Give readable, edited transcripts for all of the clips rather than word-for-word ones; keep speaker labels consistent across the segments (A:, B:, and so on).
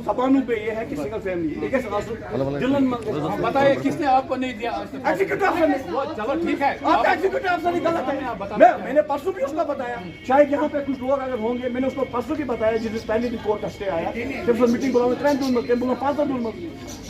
A: जबानों पे ये है कि सिंगल फैमिली दिलन बताइए किसने आपको नहीं दिया? एग्जीक्यूटिव अफसर ने। चलो ठीक है, आप एग्जीक्यूटिव अफसर ही गलत है। मैंने परसों भी उसका बताया, शायद यहाँ पे कुछ लोग अगर होंगे, मैंने उसको परसों भी बताया जिस पहले दिन कोर्ट का स्टे आया, जब मीटिंग बुलाओ 3 दूर में 5 दूर में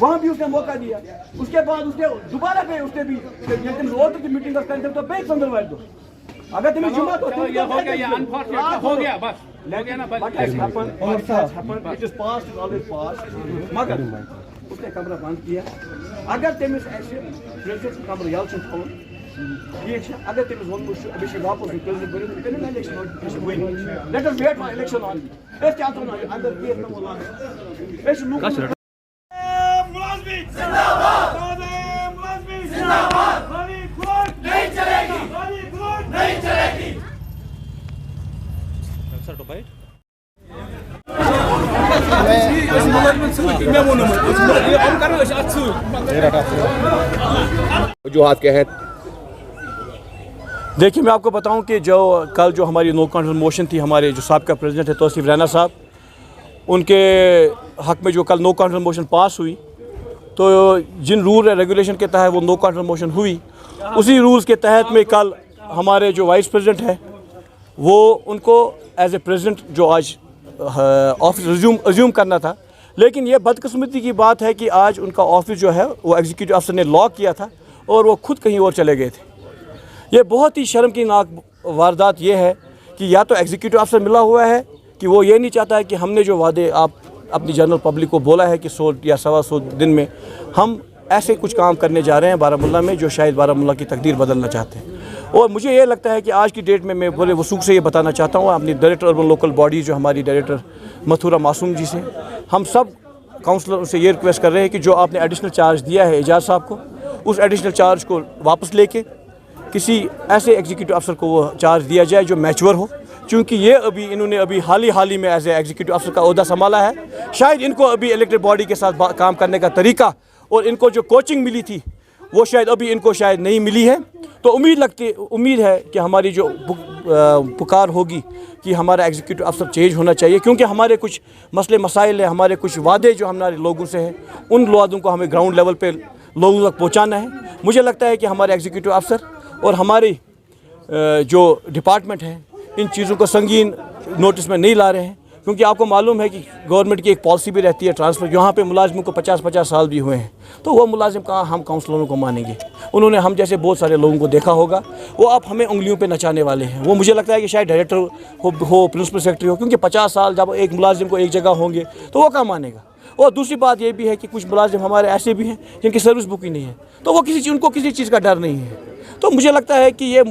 A: वहाँ भी उसने मौका दिया। उसके बाद उसके दोबारा पे उसने भी मीटिंग करते हैं तो बेच अंदर बैठ दो। अगर तुम्हें जुम्मा तो
B: हो गया, ये अनफॉर्चुनेट हो गया, बस
A: लेकिन it is past, is always past. मगर उसने कमरा बंद किया। अगर तमिस प्रेसिडेंट कमरा यल थोन ठीक है, अगर तमिस वो अभी वापस president election let us wait for election on एस क्या तो अंदर केस न बोला एस लुक मुलाजिम जिंदाबाद, मुलाजिम जिंदाबाद, खाली खुद नहीं चलेगी, खाली खुद नहीं चलेगी। सर तो भाई
C: जो हाथ के हैं।
D: देखिए, मैं आपको बताऊं कि जो कल जो हमारी नो कॉन्फिडेंस मोशन थी, हमारे जो साबिका प्रेसिडेंट है तौसीफ रैना साहब, उनके हक में जो कल नो कॉन्फिडेंस मोशन पास हुई, तो जिन रूल और रेगुलेशन के तहत वो नो कॉन्फिडेंस मोशन हुई, उसी रूल्स के तहत में कल हमारे जो वाइस प्रेसिडेंट है वो उनको एज ए प्रेसिडेंट जो आज ऑफिस रिज्यूम करना था, लेकिन ये बदकिस्मती की बात है कि आज उनका ऑफिस जो है वो एग्जीक्यूटिव अफसर ने लॉक किया था और वो खुद कहीं और चले गए थे। ये बहुत ही शर्मनाक वारदात ये है कि या तो एग्जीक्यूटिव अफसर मिला हुआ है कि वो ये नहीं चाहता है कि हमने जो वादे आप अपनी जनरल पब्लिक को बोला है कि 100 या 125 दिन में हम ऐसे कुछ काम करने जा रहे हैं बारामूला में जो शायद बारामूला की तकदीर बदलना चाहते हैं। और मुझे ये लगता है कि आज की डेट में मैं बड़े वसूख से ये बताना चाहता हूँ अपनी डायरेक्टर अर्बन लोकल बॉडी जो हमारी डायरेक्टर मथुरा मासूम जी से, हम सब काउंसलर से ये रिक्वेस्ट कर रहे हैं कि जो आपने एडिशनल चार्ज दिया है एजाज साहब को, उस एडिशनल चार्ज को वापस लेके किसी ऐसे एग्जीक्यूटिव अफसर को वो चार्ज दिया जाए जो मैच्योर हो, क्योंकि ये इन्होंने अभी हाल ही में एज ए एग्जीक्यूटिव अफसर का ओहदा संभाला है। शायद इनको अभी इलेक्टेड बॉडी के साथ काम करने का तरीका और इनको जो कोचिंग मिली थी वो शायद अभी इनको शायद नहीं मिली है। तो उम्मीद है कि हमारी जो पुकार होगी कि हमारा एग्जीक्यूटिव अफसर चेंज होना चाहिए, क्योंकि हमारे कुछ मसले मसाइल हैं, हमारे कुछ वादे जो हमारे लोगों से हैं, उन वादों को हमें ग्राउंड लेवल पे लोगों तक पहुंचाना है। मुझे लगता है कि हमारे एग्जीक्यूटिव अफसर और हमारी जो डिपार्टमेंट है इन चीज़ों को संगीन नोटिस में नहीं ला रहे हैं, क्योंकि आपको मालूम है कि गवर्नमेंट की एक पॉलिसी भी रहती है ट्रांसफ़र, यहाँ पे मुलाजिमों को 50-50 साल भी हुए हैं, तो वो मुलाजिम कहाँ हम काउंसलरों को मानेंगे। उन्होंने हम जैसे बहुत सारे लोगों को देखा होगा, वो आप हमें उंगलियों पे नचाने वाले हैं। वो मुझे लगता है कि शायद डायरेक्टर हो प्रिंसिपल सेक्रेटरी हो, क्योंकि 50 साल जब एक मुलाजिम को एक जगह होंगे तो वो कहाँ मानेगा। और दूसरी बात ये भी है कि कुछ मुलाजिम हमारे ऐसे भी हैं जिनकी सर्विस बुक ही नहीं है, तो वो उनको किसी चीज़ का डर नहीं है। तो मुझे लगता है कि ये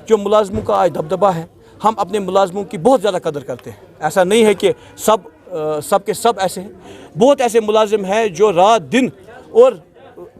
D: जो मुलाजिमों का आज दबदबा है, हम अपने मुलाजिमों की बहुत ज़्यादा कदर करते हैं। ऐसा नहीं है कि सब के सब ऐसे हैं, बहुत ऐसे मुलाजिम हैं जो रात दिन और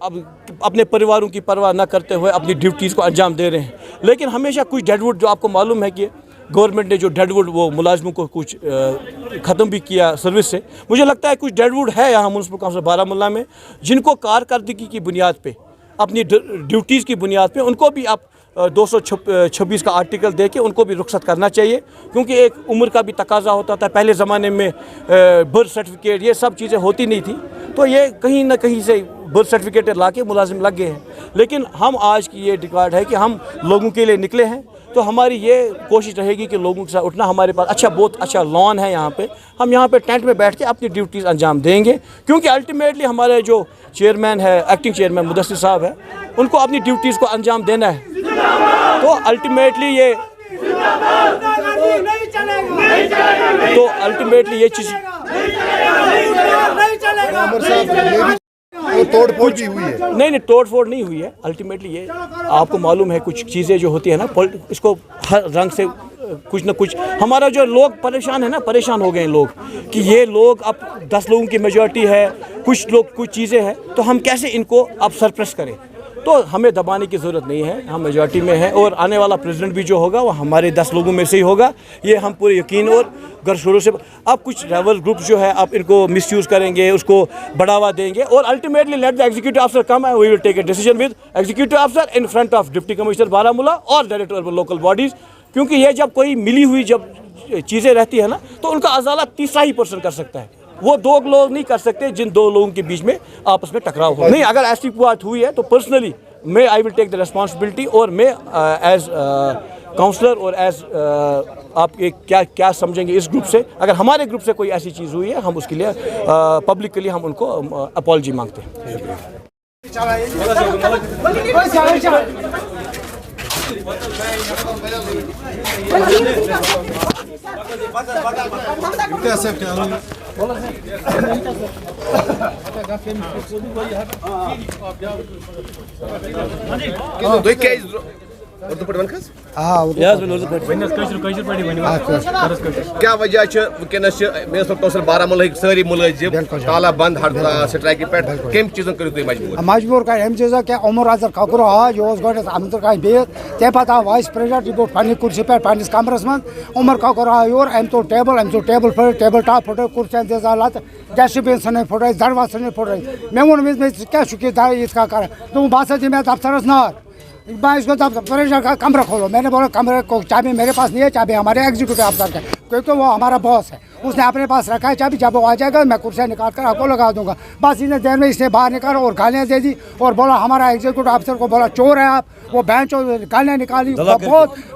D: अब अपने परिवारों की परवाह न करते हुए अपनी ड्यूटीज़ को अंजाम दे रहे हैं। लेकिन हमेशा कुछ डेडवुड, जो आपको मालूम है कि गवर्नमेंट ने जो डेडवुड वो मुलाजिमों को कुछ ख़त्म भी किया सर्विस से, मुझे लगता है कुछ डेडवुड है यहाँ म्युनिसिपल काउंसिल बारामूला में जिनको कारकर्दगी की बुनियाद पे, अपनी ड्यूटीज़ की बुनियाद पे उनको भी आप 226 का आर्टिकल दे के उनको भी रुखसत करना चाहिए, क्योंकि एक उम्र का भी तकाजा होता था। पहले ज़माने में बर्थ सर्टिफिकेट ये सब चीज़ें होती नहीं थी, तो ये कहीं ना कहीं से बर्थ सर्टिफिकेट ला के मुलाजिम लग गए हैं। लेकिन हम आज की ये रिकॉर्ड है कि हम लोगों के लिए निकले हैं, तो हमारी ये कोशिश रहेगी कि लोगों के साथ उठना। हमारे पास बहुत अच्छा लॉन है यहाँ पे, हम यहाँ पे टेंट में बैठ के अपनी ड्यूटीज़ अंजाम देंगे, क्योंकि अल्टीमेटली हमारे जो चेयरमैन है, एक्टिंग चेयरमैन मुदस्सिर साहब है, उनको अपनी ड्यूटीज़ को अंजाम देना है। तो अल्टीमेटली ये चीज़
C: तोड़-फोड़ भी हुई है।
D: नहीं, तोड़-फोड़ नहीं हुई है। अल्टीमेटली ये आपको मालूम है कुछ चीज़ें जो होती है ना, इसको हर रंग से कुछ ना कुछ हमारा जो लोग परेशान है ना, परेशान हो गए लोग कि ये लोग अब 10 लोगों की मेजॉरिटी है, कुछ लोग कुछ चीज़ें हैं, तो हम कैसे इनको अब सरप्रेस करें। तो हमें दबाने की ज़रूरत नहीं है, हम मेजॉरिटी में हैं और आने वाला प्रेसिडेंट भी जो होगा वो हमारे 10 लोगों में से ही होगा, ये हम पूरे यकीन और घर शोरों से। अब कुछ रेबल ग्रुप जो है आप इनको मिसयूज़ करेंगे, उसको बढ़ावा देंगे और अल्टीमेटली लेट द एग्जीक्यूटिव अफसर come and we will take a decision with executive अफसर in front of deputy commissioner Baramulla और डायरेक्टर ऑफ लोकल बॉडीज़। क्योंकि ये जब कोई मिली हुई जब चीज़ें रहती है ना, तो उनका अजाला तीसरा ही पर्सन कर सकता है, वो 2 लोग नहीं कर सकते जिन 2 लोगों के बीच में आपस में टकराव हो। नहीं, अगर ऐसी बात हुई है तो पर्सनली मैं I will take the responsibility और मैं एज काउंसलर और एज आप क्या समझेंगे इस ग्रुप से, अगर हमारे ग्रुप से कोई ऐसी चीज़ हुई है हम उसके लिए पब्लिकली हम उनको अपॉलजी मांगते हैं।
C: क्या वजह वनस म्यूनसिपल कौंसिल बारामूला सारी मुलाजिम ताला बंद हड़ताल स्ट्राइक पे कम चीजन कर
E: मजबूर कर अम चीज़ क्या उमर अजहर खकुर आ यह गो अमदुल कान बिहत तम पे आव वाइस प्रेसिडेंट यह बुट पन्ने कुर्सी पे पन्निस कमरस मं उमर खकुर आ योर अम तुल table foot table top foot कुर्सियां दिस लत डस्टबिन सन फुट दरवाज सन फुट मे वो क्या क्या कर तुम बस दिन दफ्तरस नार मैं इसको प्रेसिडेंट का कमरा खोलो। मैंने बोला कमरे को चाबी मेरे पास नहीं है, चाबी हमारे एग्जीक्यूटिव अफसर का, क्योंकि वो हमारा बॉस है, उसने अपने पास रखा है चाबी। जब वो आ जाएगा मैं कुर्सियाँ निकाल कर आपको लगा दूंगा। बस इतने देर में इसने बाहर निकाला और गालियाँ दे दी और बोला हमारा एग्जीक्यूटिव अफसर को बोला चोर है आप, वो बेंच गालियाँ निकाली,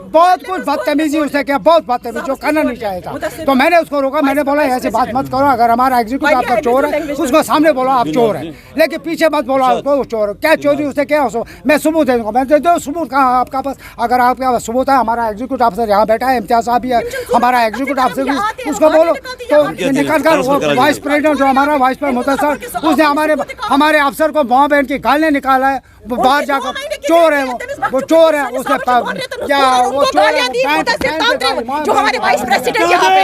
E: बहुत कुछ बदतमीजी उसने किया, बहुत बदतमीजी जो करना नहीं चाहिए था। तो मैंने उसको रोका, मैंने बोला ऐसे बात मत करो, अगर हमारा एग्जीक्यूटिव अफसर चोर है उसको सामने बोला आप चोर है, लेकिन पीछे मत बोला उसको चोर। क्या चोरी उसने क्या उसको मैं सबूत दे दूँगा। मैं दे दो सबूत कहाँ आपका पास, अगर आपके पास सबूत है हमारा एग्जीक्यूटिव अफसर यहाँ बैठा है, इम्तियाज साहब भी है हमारा एग्जीक्यूटिव अफसर भी, उसको बोलो तो निकल कर वाइस प्रेसिडेंट जो हमारा वाइस प्रेसिडेंट मुतसर उसने हमारे अफसर को माँ बहन की गालियाँ निकाला है, बाहर जाकर चोर है वो चोर है, उसने क्या वो चोर है
F: जो हमारे वाइस प्रेसिडेंट यहाँ पे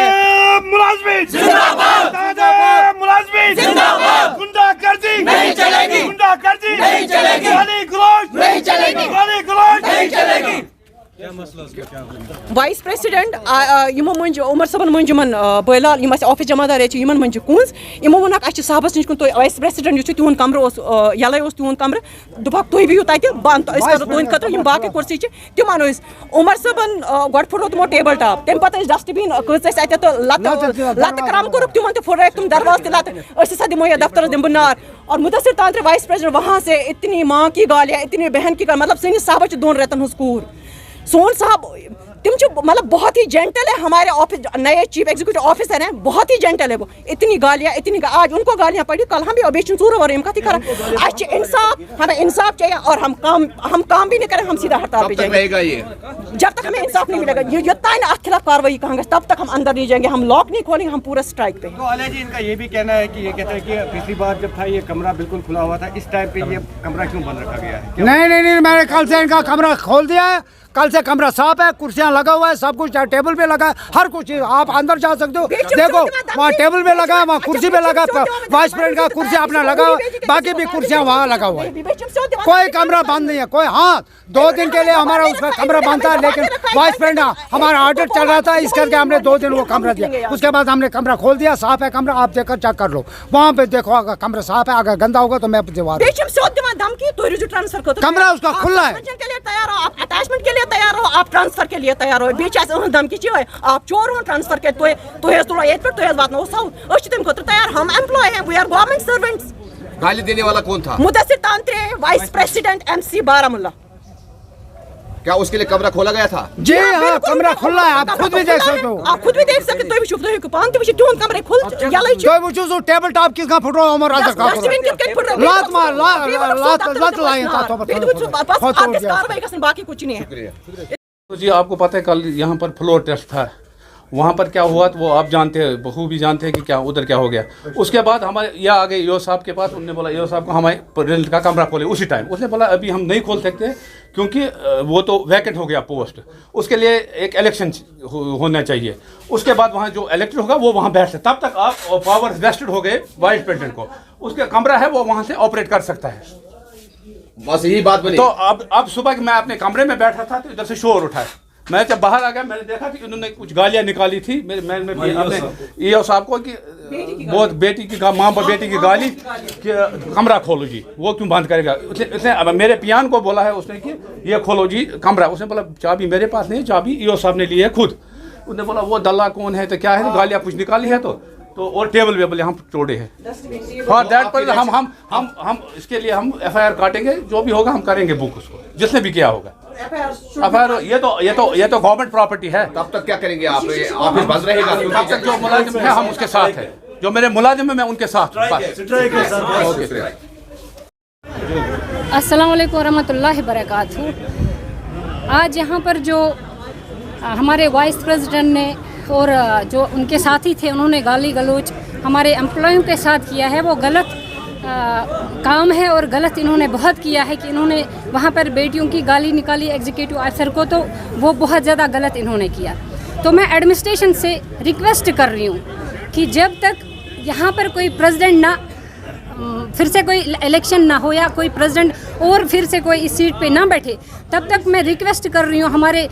A: मुलाजिम जिंदाबाद, मुलाजिम जिंदाबाद, गुंडागर्दी नहीं चलेगी, गुंडागर्दी नहीं चलेगी, गाली गलौज नहीं चलेगी, गाली गलौज नहीं चलेगी।
F: वाइस प्रेसिडेंट यमो मंज उमर सबन मंज बहलाल यम ऑफिस जमादार यमन मंज कुंज यमो वोन साहबस नश तुम वाइस प्रेसिडेंट तुंद कमर यल तुंद कमर दुपक तुम बिहू तक बंद तुंद खतर बाकी कुर्सी तम अनो उमर सबन गो फुटो तमो टेबल टॉप तम पे डस्टबिन कच लत क्रम कोर तिमन फुट तुम दरवाज लत सा दिमो यह दफ्तर दिम नार। और मुदस्सिर तांत्रे वाइस प्रेसिडेंट वहाँ से इतनी माँ की गालियाँ, इतनी बहन की मतलब सैनिस साहब 2 रेतन हज कूर सोन साहब तुम मतलब बहुत ही जेंटल है, हमारे ऑफिस नए चीफ एग्जीक्यूटिव ऑफिसर हैं, बहुत ही जेंटल है वो। इतनी गालियाँ आज उनको गालियाँ पड़ी, कल हम भी अबेशन सूर और कथी करा इंसाफ, हमें इंसाफ चाहिए और हम काम भी नहीं करें, हम सीधा हड़ताल पे जाएंगे जब तक हमें इंसाफ नहीं मिलेगा। ये खिलाफ कार्रवाई कहेंगे तब तक हम अंदर नहीं जाएंगे, हम लॉक नहीं खोलेंगे, हम पूरा स्ट्राइक पे।
G: तो अली जी इनका ये भी कहना है कि ये कहते हैं कि पिछली बार जब था ये कमरा बिल्कुल खुला हुआ था, इस टाइम पे ये कमरा क्यों बंद रखा गया है?
E: नहीं मैंने कल से इनका कमरा खोल दिया है, कल से कमरा साफ है, कुर्सियां लगा हुआ है, सब कुछ टेबल पे लगा है, हर कुछ आप अंदर जा सकते हो। देखो वहाँ टेबल पे लगा है, वहाँ कुर्सी पे लगा, वाइस प्रेसिडेंट का कुर्सी अपना लगा हुआ, बाकी भी कुर्सियां वहाँ लगा हुआ है, कोई कमरा बंद नहीं है। कोई हाँ 2 दिन के लिए हमारा उसका कमरा बंद था, लेकिन वाइस प्रेसिडेंट हमारा ऑर्डर चल रहा था, इस करके हमने 2 दिन वो कमरा दिया। उसके बाद हमने कमरा खोल दिया, साफ है कमरा, आप देखकर चेक कर लो वहाँ पे, देखो अगर कमरा साफ है, अगर गंदा होगा तो मैं दीवार कमरा उसका खुला है,
F: अटैचमेंट के लिए तैयार हो, आप ट्रांसफर के लिए तैयार हो, बीच धमकी आप चोर हो ट्रांसफर के तुलो ये पे वातो साउथ तम खुद तैयार, हम एम्प्लॉय हैं, वी आर गवर्नमेंट सर्वेंट्स।
C: गाली देने वाला कौन था?
F: Mudasir Tantray vice president MC Baramulla.
C: क्या उसके लिए कमरा खोला गया था?
E: जी हाँ कमरा खुला है, आप खुद भी देख सकते हो,
F: आप खुद भी देख सकते हो। तुम पान तुम कमरे खुल
E: तो टेबल टॉप किसका फुट रहा उमर अजहर का लात मार लात लाए
F: बाकी कुछ नहीं है।
B: तो जी आपको पता है कल यहाँ पर फ्लोर टेस्ट था, वहाँ पर क्या हुआ तो वो आप जानते हैं, बखूबी भी जानते हैं कि क्या उधर क्या हो गया। उसके बाद हमारे यह आ गए ईओ साहब के पास, उन्होंने बोला ईओ साहब को हमारे प्रेसिडेंट का कमरा खोले। उसी टाइम उसने बोला अभी हम नहीं खोल सकते क्योंकि वो तो वैकेंट हो गया पोस्ट, उसके लिए एक इलेक्शन होना चाहिए। उसके बाद वहाँ जो इलेक्टेड होगा वो वहाँ बैठते, तब तक आप पावर वेस्टेड हो गए वाइस प्रेसिडेंट को, उसका कमरा है वो वहाँ से ऑपरेट कर सकता है।
C: बस यही बात बनी।
B: तो अब सुबह मैं अपने कमरे में बैठा था तो इधर से शोर उठा। मैं जब बाहर आ गया मैंने देखा कि उन्होंने कुछ गालियां निकाली थी मैं अपने ईओ साहब को कि बहुत बेटी की माँ पर बेटी की गाली कि कमरा खोलो जी, वो क्यों बंद करेगा। उसने मेरे पियान को बोला है उसने कि ये खोलो जी कमरा। उसने बोला चाबी मेरे पास नहीं, चाबी ईओ साहब ने ली है खुद। उसने बोला वो दल्ला कौन है तो क्या है, गालियाँ कुछ निकाली है तो और टेबल वेबल हम तोड़े हैं। फॉर दैट पर हम इसके लिए हम एफआईआर काटेंगे, जो भी होगा हम करेंगे बुक उसको, जिसने भी किया होगा एफआईआर। ये तो गवर्नमेंट प्रॉपर्टी है।
C: तब तक क्या करेंगे आप? ऑफिस बंद रहेगा?
B: तब तक जो मुलाजिम है हम उसके साथ है, जो मेरे मुलाजिम है मैं उनके साथ।
H: अस्सलाम वालेकुम रहमतुल्लाहि बरकातहू। आज यहाँ पर जो हमारे वाइस प्रेसिडेंट ने और जो उनके साथी थे उन्होंने गाली गलौज हमारे एम्प्लॉयों के साथ किया है, वो गलत काम है और गलत इन्होंने बहुत किया है कि इन्होंने वहाँ पर बेटियों की गाली निकाली एग्जीक्यूटिव ऑफिसर को, तो वो बहुत ज़्यादा गलत इन्होंने किया। तो मैं एडमिनिस्ट्रेशन से रिक्वेस्ट कर रही हूँ कि जब तक यहाँ पर कोई प्रेसिडेंट ना फिर से कोई इलेक्शन ना हो या कोई प्रेसिडेंट और फिर से कोई इस सीट पे ना बैठे, तब तक मैं रिक्वेस्ट कर रही हूँ हमारे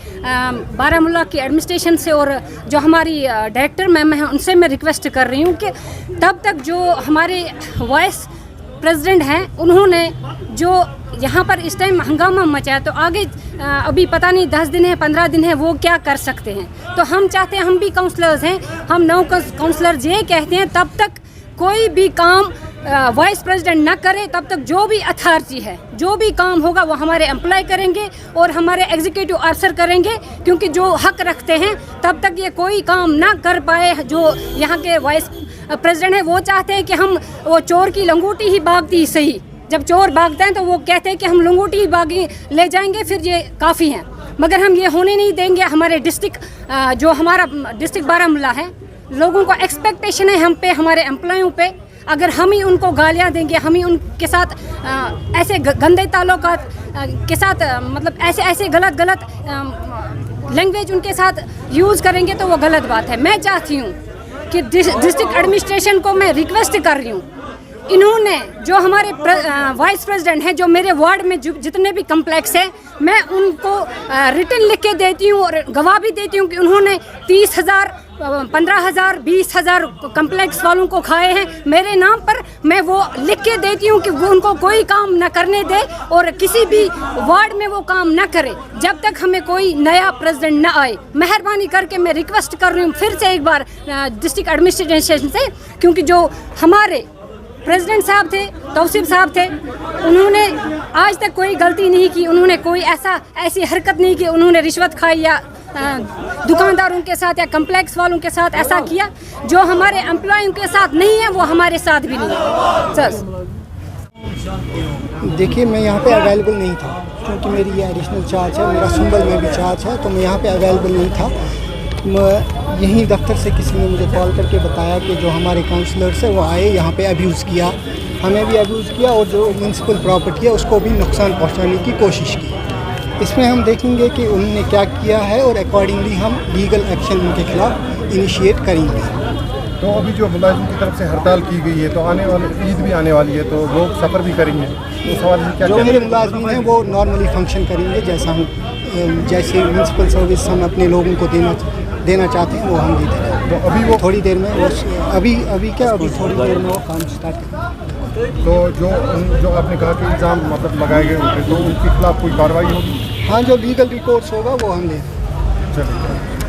H: बारामूला की एडमिनिस्ट्रेशन से और जो हमारी डायरेक्टर मैम हैं उनसे मैं रिक्वेस्ट कर रही हूँ कि तब तक जो हमारे वाइस प्रेसिडेंट हैं उन्होंने जो यहाँ पर इस टाइम हंगामा मचाया, तो आगे अभी पता नहीं 10 दिन है 15 दिन है वो क्या कर सकते हैं। तो हम चाहते हैं, हम भी काउंसलर्स हैं, हम 9 काउंसलर ये कहते हैं तब तक कोई भी काम वाइस प्रेसिडेंट ना करे, तब तक जो भी अथॉरिटी है जो भी काम होगा वो हमारे एम्प्लॉय करेंगे और हमारे एग्जीक्यूटिव ऑफिसर करेंगे, क्योंकि जो हक रखते हैं तब तक ये कोई काम ना कर पाए। जो यहाँ के वाइस प्रेसिडेंट है वो चाहते हैं कि हम वो चोर की लंगोटी ही भागती सही, जब चोर भागते हैं तो वो कहते हैं कि हम लंगोटी ही भागी ले जाएंगे फिर ये काफ़ी हैं, मगर हम ये होने नहीं देंगे। हमारे डिस्ट्रिक्ट जो हमारा डिस्ट्रिक्ट बारामूला है, लोगों को एक्सपेक्टेशन है हम पे, हमारे एम्प्लॉयों पे। अगर हम ही उनको गालियां देंगे, हम ही उनके साथ ऐसे गंदे ताल्लुकात के साथ मतलब ऐसे गलत लैंग्वेज उनके साथ यूज़ करेंगे तो वो गलत बात है। मैं चाहती हूँ कि डिस्ट्रिक्ट एडमिनिस्ट्रेशन को मैं रिक्वेस्ट कर रही हूँ, इन्होंने जो हमारे वाइस प्रेसिडेंट हैं, जो मेरे वार्ड में जितने भी कम्प्लेक्स हैं, मैं उनको रिटन लिख के देती हूँ और गवाह भी देती हूँ कि उन्होंने 30,000 15,000 20,000 कम्प्लेक्स वालों को खाए हैं मेरे नाम पर। मैं वो लिख के देती हूँ कि वो उनको कोई काम न करने दे और किसी भी वार्ड में वो काम न करे जब तक हमें कोई नया प्रेसिडेंट न आए। मेहरबानी करके मैं रिक्वेस्ट कर रही हूँ फिर से एक बार डिस्ट्रिक्ट एडमिनिस्ट्रेशन से, क्योंकि जो हमारे प्रेसिडेंट साहब थे, तौसीफ साहब थे, उन्होंने आज तक कोई गलती नहीं की, उन्होंने कोई ऐसी हरकत नहीं की, उन्होंने रिश्वत खाई या दुकानदारों के साथ या कम्प्लेक्स वालों के साथ ऐसा किया। जो हमारे एम्प्लॉयों के साथ नहीं है वो हमारे साथ भी नहीं है। सर
E: देखिए, मैं यहाँ पे अवेलेबल नहीं था क्योंकि मेरी ये एडिशनल चार्ज है, मेरा सुंबल में भी चार्ज है, तो मैं यहाँ पे अवेलेबल नहीं था। यहीं दफ्तर से किसी ने मुझे कॉल करके बताया कि जो हमारे काउंसलर्स है वो आए, यहाँ पे अब्यूज़ किया, हमें भी अब्यूज़ किया और जो म्यूनसिपल प्रॉपर्टी है उसको भी नुकसान पहुँचाने की कोशिश की। इसमें हम देखेंगे कि उन्होंने क्या किया है और अकॉर्डिंगली हम लीगल एक्शन उनके खिलाफ इनिशिएट करेंगे।
I: तो अभी जो मुलाजिम की तरफ से हड़ताल की गई है, तो आने वाले ईद भी आने वाली है, तो लोग सफ़र भी करेंगे, तो सवाल है क्या
E: जो मेरे मुलाजिम हैं वो नॉर्मली फंक्शन करेंगे, जैसे म्यूनसिपल सर्विस हम अपने लोगों को देना चाहते हैं वो हम दे देंगे।
I: तो अभी वो
E: थोड़ी देर में अभी थोड़ी देर में वो काम स्टार्ट करेंगे।
I: तो जो आपने कहा कि इल्ज़ाम मतलब लगाए गए उनके, तो उनके खिलाफ कोई कार्रवाई होगी?
E: हाँ, जो लीगल रिपोर्ट्स होगा वो हम ले।
I: चलिए।